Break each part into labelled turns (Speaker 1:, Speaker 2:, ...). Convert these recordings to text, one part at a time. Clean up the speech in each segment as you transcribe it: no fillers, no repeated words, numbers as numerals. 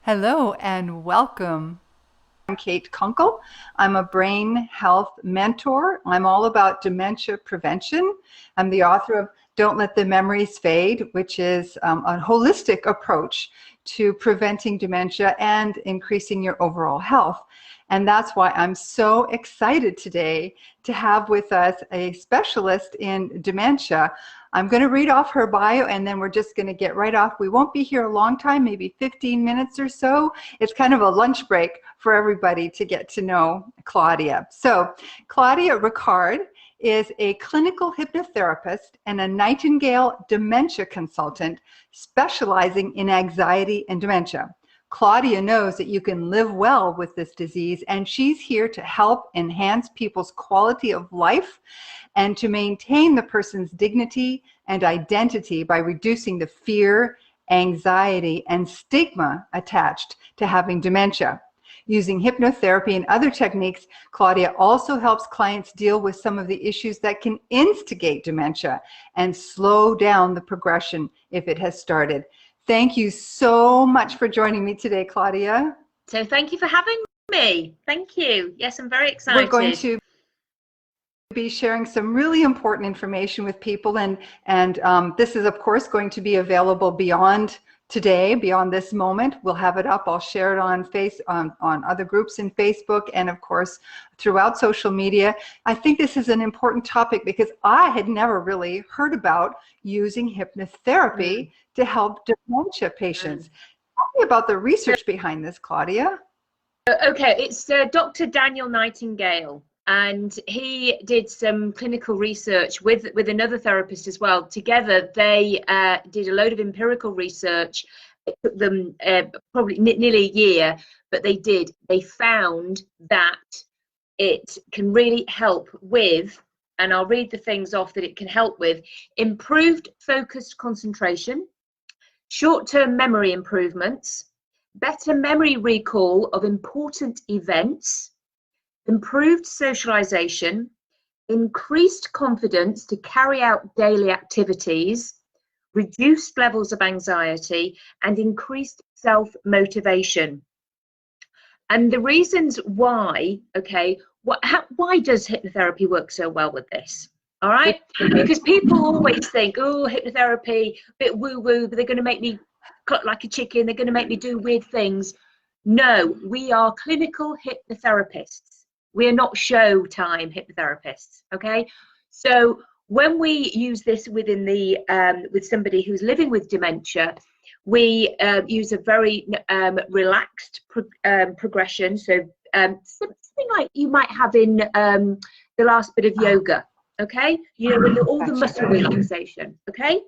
Speaker 1: Hello and welcome. I'm Kate Kunkel. I'm a brain health mentor. I'm all about dementia prevention. I'm the author of Don't Let the Memories Fade, which is a holistic approach to preventing dementia and increasing your overall health. And that's why I'm so excited today to have with us a specialist in dementia. I'm going to read off her bio and then we're just going to get right off. We won't be here a long time, maybe 15 minutes or so. It's kind of a lunch break for everybody to get to know Claudia. So Claudia Rickard is a clinical hypnotherapist and a Nightingale dementia consultant specializing in anxiety and dementia. Claudia knows that you can live well with this disease, and she's here to help enhance people's quality of life and to maintain the person's dignity and identity by reducing the fear, anxiety, and stigma attached to having dementia. Using hypnotherapy and other techniques, Claudia also helps clients deal with some of the issues that can instigate dementia and slow down the progression if it has started. Thank you so much for joining me today, Claudia.
Speaker 2: So thank you for having me. Thank you. Yes, I'm very excited.
Speaker 1: We're going to be sharing some really important information with people, and this is of course going to be available beyond today, beyond this moment. We'll have it up. I'll share it on on other groups in Facebook and of course throughout social media. I think this is an important topic because I had never really heard about using hypnotherapy to help dementia patients. Tell me about the research behind this, Claudia.
Speaker 2: Okay, it's Dr. Daniel Nightingale, and he did some clinical research with another therapist as well. Together, they did a load of empirical research. It took them probably nearly a year, but they found that it can really help with, and I'll read the things off that it can help with: improved focused concentration, short-term memory improvements, better memory recall of important events, improved socialization, increased confidence to carry out daily activities, reduced levels of anxiety, and increased self-motivation. And the reasons why, okay, why does hypnotherapy work so well with this? All right, because people always think, oh, hypnotherapy, a bit woo-woo, but they're going to make me cut like a chicken, they're going to make me do weird things. No, we are clinical hypnotherapists. We are not showtime hypnotherapists, okay? So when we use this within the with somebody who's living with dementia, we use a very relaxed progression. So something like you might have in the last bit of yoga, okay? You know, with all the muscle relaxation, okay?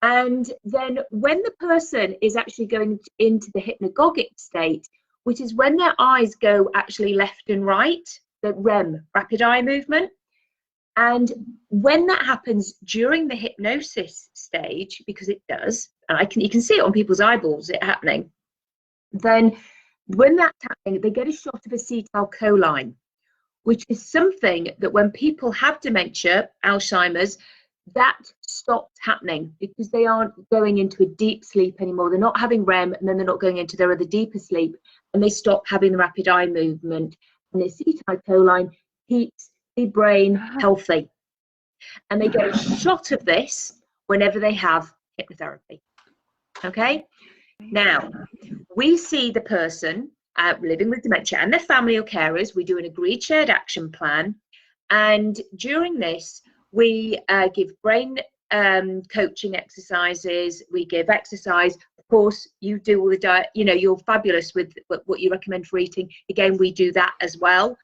Speaker 2: And then when the person is actually going into the hypnagogic state, which is when their eyes go actually left and right, the REM, rapid eye movement. And when that happens during the hypnosis stage, because it does, and you can see it on people's eyeballs, it happening, then when that's happening, they get a shot of acetylcholine, which is something that when people have dementia, Alzheimer's, that stops happening because they aren't going into a deep sleep anymore. They're not having REM, and then they're not going into their other deeper sleep, and they stop having the rapid eye movement. And the acetylcholine keeps the brain healthy. And they get a shot of this whenever they have hypnotherapy. Okay? Now, we see the person living with dementia and their family or carers. We do an agreed shared action plan. And during this, we give brain coaching exercises. We give exercise. Of course, you do all the diet. You know, you're fabulous with what you recommend for eating. Again, we do that as well.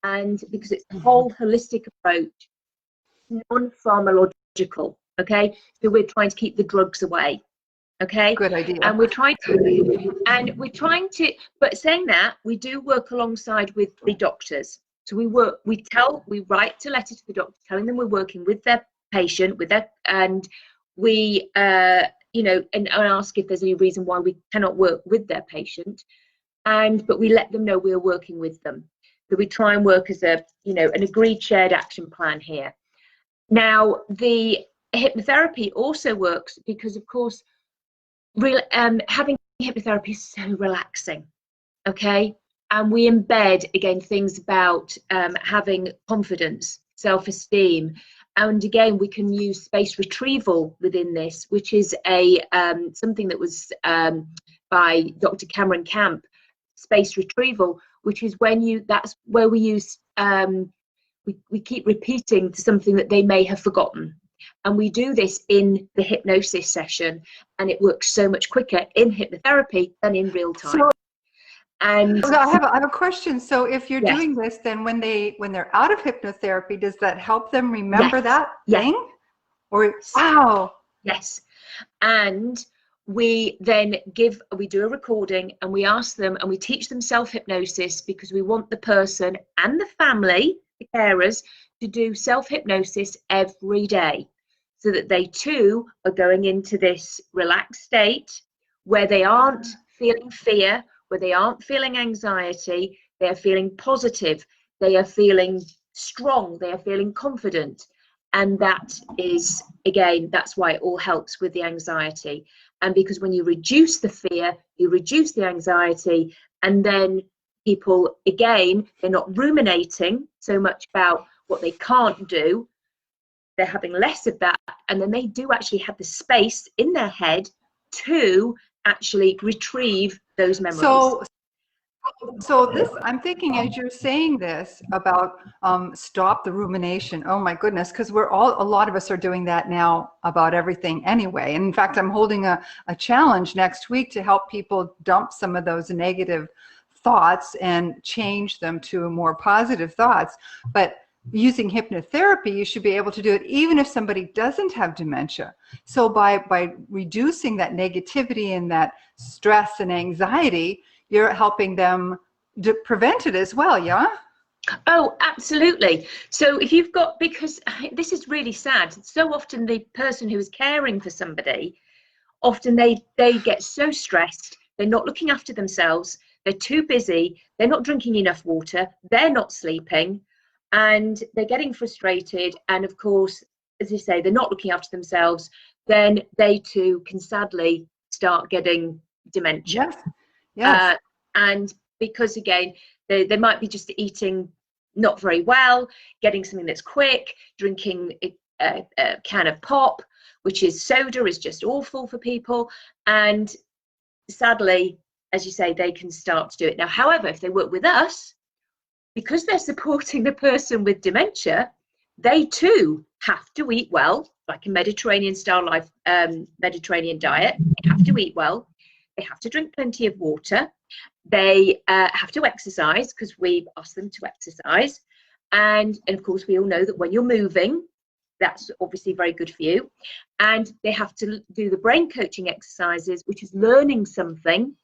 Speaker 2: And because it's a whole holistic approach, non-pharmacological, okay? So we're trying to keep the drugs away, okay?
Speaker 1: Good idea.
Speaker 2: And we're trying to, but saying that, we do work alongside with the doctors. So we write a letter to the doctor telling them we're working with their patient, and we, you know, and ask if there's any reason why we cannot work with their patient, but we let them know we are working with them. So we try and work as an agreed shared action plan here. Now, the hypnotherapy also works because, of course, having hypnotherapy is so relaxing, okay? And we embed, again, things about having confidence, self-esteem. And again, we can use space retrieval within this, which is a something that was by Dr. Cameron Camp, space retrieval, which is when that's where we use, we keep repeating something that they may have forgotten. And we do this in the hypnosis session, and it works so much quicker in hypnotherapy than in real time.
Speaker 1: So,
Speaker 2: and
Speaker 1: I have a question. So if you're
Speaker 2: yes.
Speaker 1: doing this, then when they're out of hypnotherapy, does that help them remember that thing? Or wow.
Speaker 2: Yes. And we then we do a recording, and we ask them, and we teach them self-hypnosis, because we want the person and the family, the carers, to do self-hypnosis every day, so that they too are going into this relaxed state where they aren't feeling fear, where they aren't feeling anxiety, they are feeling positive, they are feeling strong, they are feeling confident. And that is, again, that's why it all helps with the anxiety. And because when you reduce the fear, you reduce the anxiety, and then people, again, they're not ruminating so much about what they can't do, they're having less of that, and then they do actually have the space in their head to actually retrieve those memories.
Speaker 1: So this, I'm thinking as you're saying this about stop the rumination. Oh my goodness, because a lot of us are doing that now about everything anyway. And in fact, I'm holding a challenge next week to help people dump some of those negative thoughts and change them to more positive thoughts. But using hypnotherapy, you should be able to do it even if somebody doesn't have dementia. So by reducing that negativity and that stress and anxiety, you're helping them to prevent it as well, yeah?
Speaker 2: Oh, absolutely. So if you've got, because this is really sad, so often the person who is caring for somebody, often they get so stressed, they're not looking after themselves, they're too busy, they're not drinking enough water, they're not sleeping, and they're getting frustrated. And of course, as you say, they're not looking after themselves, then they too can sadly start getting dementia.
Speaker 1: Yes. Yes.
Speaker 2: And because again, they might be just eating not very well, getting something that's quick, drinking a can of pop, which is soda, is just awful for people. And sadly, as you say, they can start to do it. Now, however, if they work with us, because they're supporting the person with dementia, they too have to eat well, like a Mediterranean style life, Mediterranean diet. They have to eat well. They have to drink plenty of water. They have to exercise, because we ask them to exercise. And of course, we all know that when you're moving, that's obviously very good for you. And they have to do the brain coaching exercises, which is learning something,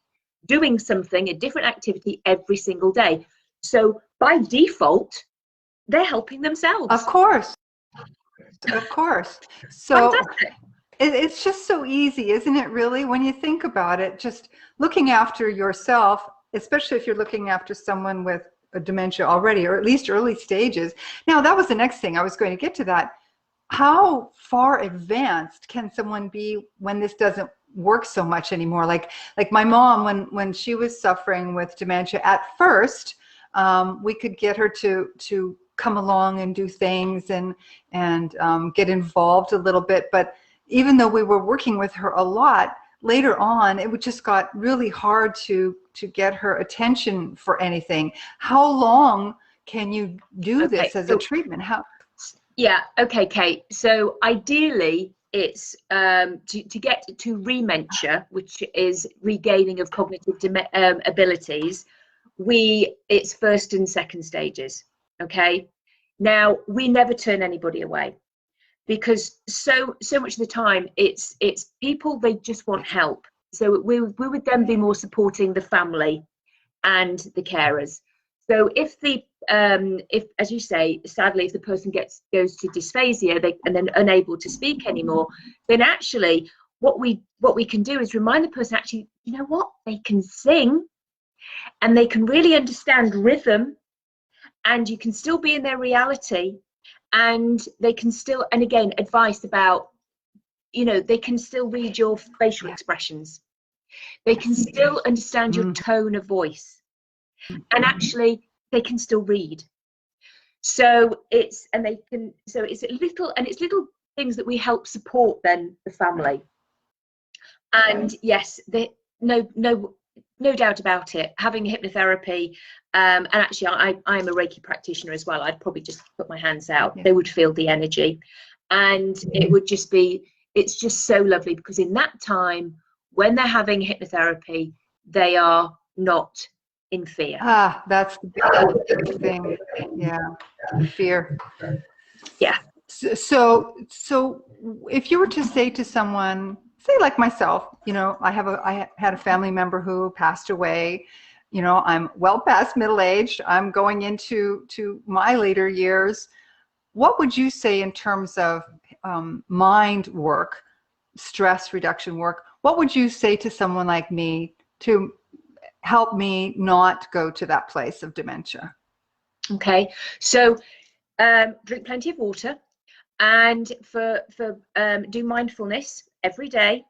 Speaker 2: doing something, a different activity every single day. So by default, they're helping themselves.
Speaker 1: Of course. Of course. So
Speaker 2: fantastic.
Speaker 1: It's just so easy, isn't it, really? When you think about it, just looking after yourself, especially if you're looking after someone with a dementia already, or at least early stages. Now, that was the next thing. I was going to get to that. How far advanced can someone be when this doesn't work so much anymore? Like my mom, when she was suffering with dementia, at first, we could get her to come along and do things and get involved a little bit. But even though we were working with her a lot, later on, it just got really hard to get her attention for anything. How long can you do this as a treatment? How?
Speaker 2: Yeah, okay, Kate. So ideally, it's to get to rementia, which is regaining of cognitive abilities. It's first and second stages. Okay. Now, we never turn anybody away, because so much of the time it's people, they just want help. So we would then be more supporting the family and the carers. So if as you say, sadly, if the person goes to dysphasia, and then unable to speak anymore, then actually what we can do is remind the person, actually, you know what, they can sing and they can really understand rhythm, and you can still be in their reality, and they can still, and again, advice about, they can still read your facial expressions. They can still understand your tone of voice, and actually they can still read. So it's little things that we help support then the family. And yes, no doubt about it, having hypnotherapy, and actually I'm a Reiki practitioner as well. I'd probably just put my hands out. They would feel the energy, and it would just be, it's just so lovely, because in that time when they're having hypnotherapy, they are not in fear.
Speaker 1: That's the big thing. Yeah, fear.
Speaker 2: Yeah.
Speaker 1: So if you were to say to someone, say like myself, you know, I had a family member who passed away. You know, I'm well past middle-aged. I'm going into my later years. What would you say in terms of mind work, stress reduction work? What would you say to someone like me to help me not go to that place of dementia?
Speaker 2: Okay, so drink plenty of water, and do mindfulness every day.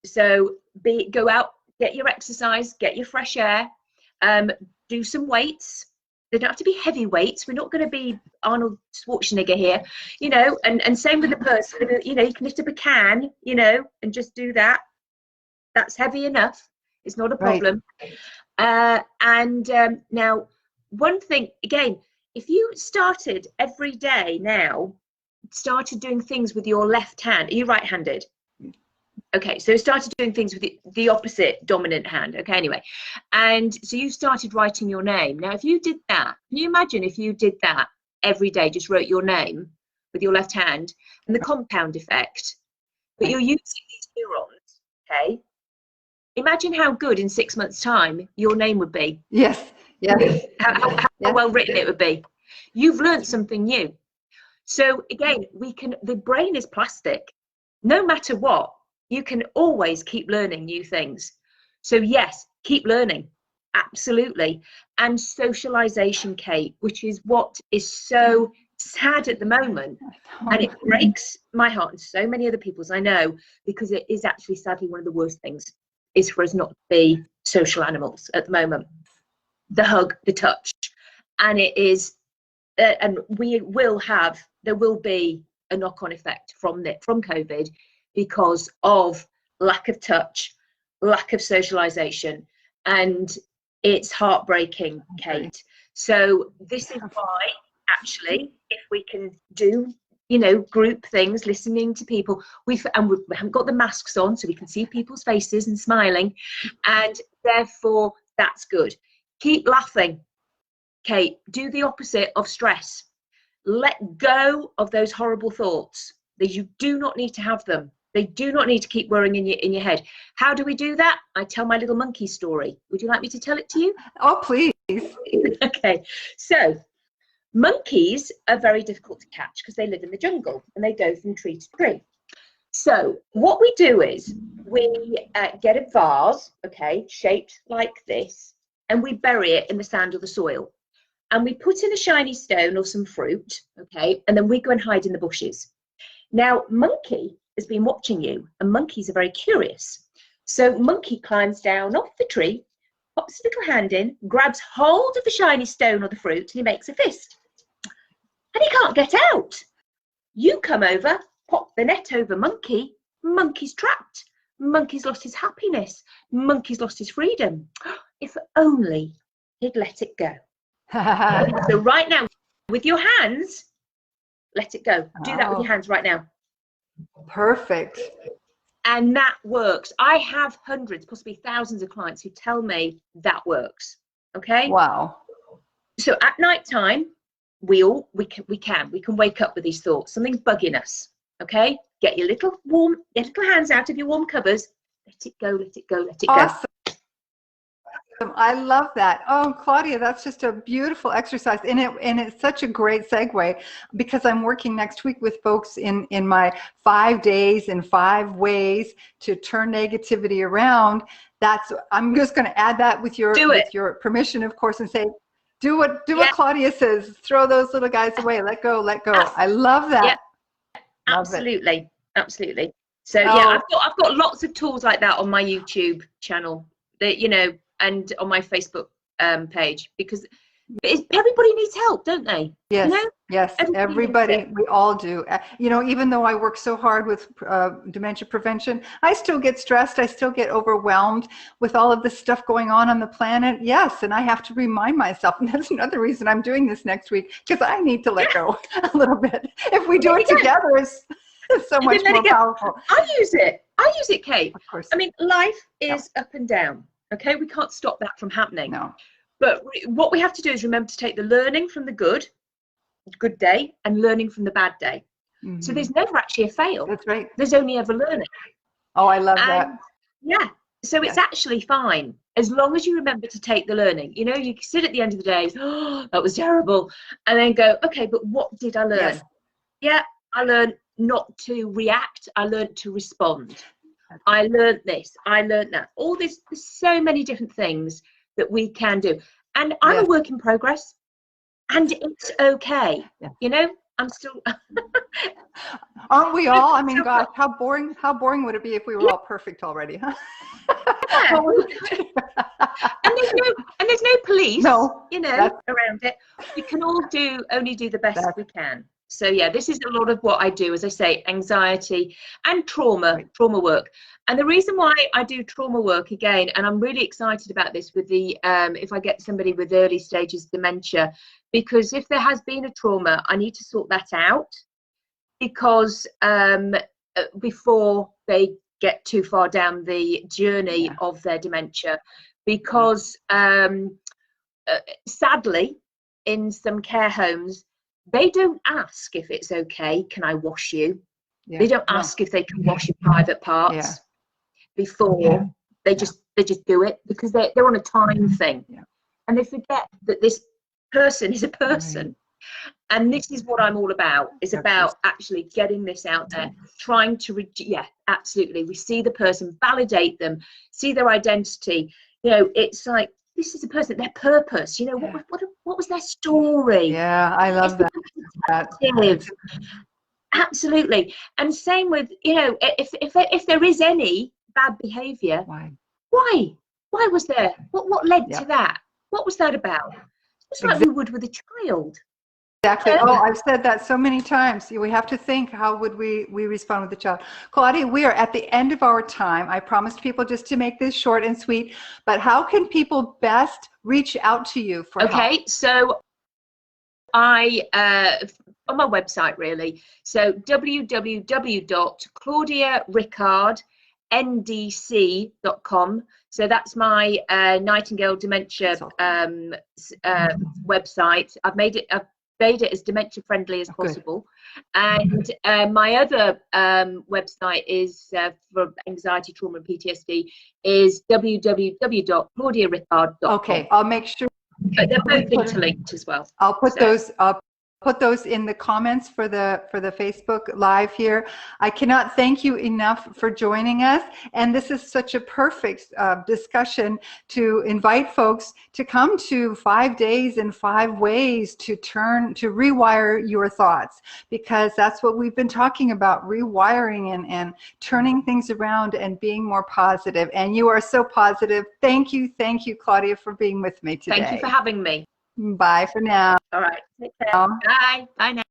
Speaker 2: So go out, get your exercise, get your fresh air, do some weights. They don't have to be heavy weights. We're not going to be Arnold Schwarzenegger here, you know, and same with the person, you know, you can lift up a can, you know, and just do that. That's heavy enough. It's not a problem. Right. Now, one thing, again, if you started every day now, started doing things with your left hand, are you right-handed? Okay, so started doing things with the opposite dominant hand. Okay, anyway, and so you started writing your name. Now, if you did that, can you imagine if you did that every day, just wrote your name with your left hand, and the compound effect, but you're using these neurons, okay? Imagine how good in 6 months' time your name would be.
Speaker 1: Yes, yes.
Speaker 2: How well written it would be. You've learned something new. So again, the brain is plastic. No matter what, you can always keep learning new things. So yes, keep learning, absolutely. And socialization, Kate, which is what is so sad at the moment, and it breaks my heart and so many other people's, I know, because it is actually sadly one of the worst things, is for us not to be social animals at the moment. The hug, the touch, and it is, and there will be a knock-on effect from COVID, because of lack of touch, lack of socialization, and it's heartbreaking, Kate. So this is why, actually, if we can do, you know, group things, listening to people, we haven't got the masks on, so we can see people's faces and smiling, and therefore that's good. Keep laughing, Kate. Do the opposite of stress. Let go of those horrible thoughts, that you do not need to have them. They do not need to keep worrying in your head. How do we do that? I tell my little monkey story. Would you like me to tell it to you?
Speaker 1: Oh, please.
Speaker 2: Okay, so monkeys are very difficult to catch because they live in the jungle and they go from tree to tree. So what we do is we get a vase, okay, shaped like this, and we bury it in the sand or the soil. And we put in a shiny stone or some fruit, okay, and then we go and hide in the bushes. Now, Monkey has been watching you, and monkeys are very curious. So Monkey climbs down off the tree, pops his little hand in, grabs hold of the shiny stone or the fruit, and he makes a fist. And he can't get out. You come over, pop the net over Monkey. Monkey's trapped. Monkey's lost his happiness. Monkey's lost his freedom. If only he'd let it go. So right now, with your hands, let it go. Do that with your hands right now.
Speaker 1: Perfect.
Speaker 2: And that works. I have hundreds, possibly thousands of clients who tell me that works. Okay.
Speaker 1: Wow.
Speaker 2: So at night time, we can wake up with these thoughts. Something's bugging us. Okay. Get your little hands out of your warm covers. Let it go. Let it go. Let it go.
Speaker 1: I love that. Oh, Claudia, that's just a beautiful exercise. And it's such a great segue, because I'm working next week with folks in my 5 days and 5 ways to turn negativity around. I'm just going to add that with your permission, of course, and say, do what Claudia says. Throw those little guys away. Let go, let go. I love that.
Speaker 2: Yeah. Absolutely. Absolutely. So yeah, I've got lots of tools like that on my YouTube channel, that, you know, and on my Facebook page, because everybody needs help, don't they?
Speaker 1: Yes,
Speaker 2: you know?
Speaker 1: yes, everybody, we all do. You know, even though I work so hard with dementia prevention, I still get stressed. I still get overwhelmed with all of this stuff going on the planet. Yes, and I have to remind myself, and that's another reason I'm doing this next week, because I need to let go a little bit. If we do it together, it's so much more powerful.
Speaker 2: I use it, Kate.
Speaker 1: Of course.
Speaker 2: I mean, life is up and down. Okay, we can't stop that from happening.
Speaker 1: No.
Speaker 2: But what we have to do is remember to take the learning from the good day and learning from the bad day. Mm-hmm. So there's never actually a fail.
Speaker 1: That's right.
Speaker 2: There's only ever learning.
Speaker 1: Oh, I love that.
Speaker 2: Yeah. So it's actually fine as long as you remember to take the learning. You know, you sit at the end of the day, oh, that was terrible, and then go, okay, but what did I learn?
Speaker 1: Yes.
Speaker 2: Yeah, I learned not to react. I learned to respond. I learned this. I learned that. All this. There's so many different things that we can do, and I'm a work in progress, and it's okay. You know, I'm still
Speaker 1: aren't we all? I mean, gosh, how boring would it be if we were all perfect already, huh?
Speaker 2: and there's no police, you know, around it. We can all only do the best we can. So yeah, this is a lot of what I do, as I say, anxiety and trauma work. And the reason why I do trauma work again, and I'm really excited about this with the if I get somebody with early stages dementia, because if there has been a trauma, I need to sort that out, because before they get too far down the journey of their dementia, because sadly, in some care homes, they don't ask if it's okay, can I wash you? They don't ask if they can wash your private parts before. They just do it because they're on a time thing, and they forget that this person is a person. And this is what I'm all about. It's about actually getting this out there, trying to absolutely. We see the person, validate them, see their identity. You know, it's like, this is a person, their purpose, you know, what was their story?
Speaker 1: Yeah, I love that.
Speaker 2: Absolutely. And same with, you know, if there is any bad behavior, why was there? What led to that? What was that about? Just like we would with a child.
Speaker 1: Exactly. Oh, I've said that so many times. We have to think, how would we respond with the child? Claudia, we are at the end of our time. I promised people just to make this short and sweet, but how can people best reach out to you for help?
Speaker 2: Okay, so I on my website, really. So www.claudiarickardndc.com. So that's my Nightingale dementia website. I've made it as dementia friendly as possible. And my other website is for anxiety, trauma, and PTSD is www.claudiarickard.com.
Speaker 1: Okay, I'll make sure.
Speaker 2: But they're both interlinked as well.
Speaker 1: I'll put those in the comments for the Facebook Live here. I cannot thank you enough for joining us, and this is such a perfect discussion to invite folks to come to 5 days and 5 ways to rewire your thoughts, because that's what we've been talking about, rewiring and turning things around and being more positive. And you are so positive. Thank you, Claudia, for being with me today.
Speaker 2: Thank you for having me.
Speaker 1: Bye for now.
Speaker 2: All right. Take care. Bye. Bye now.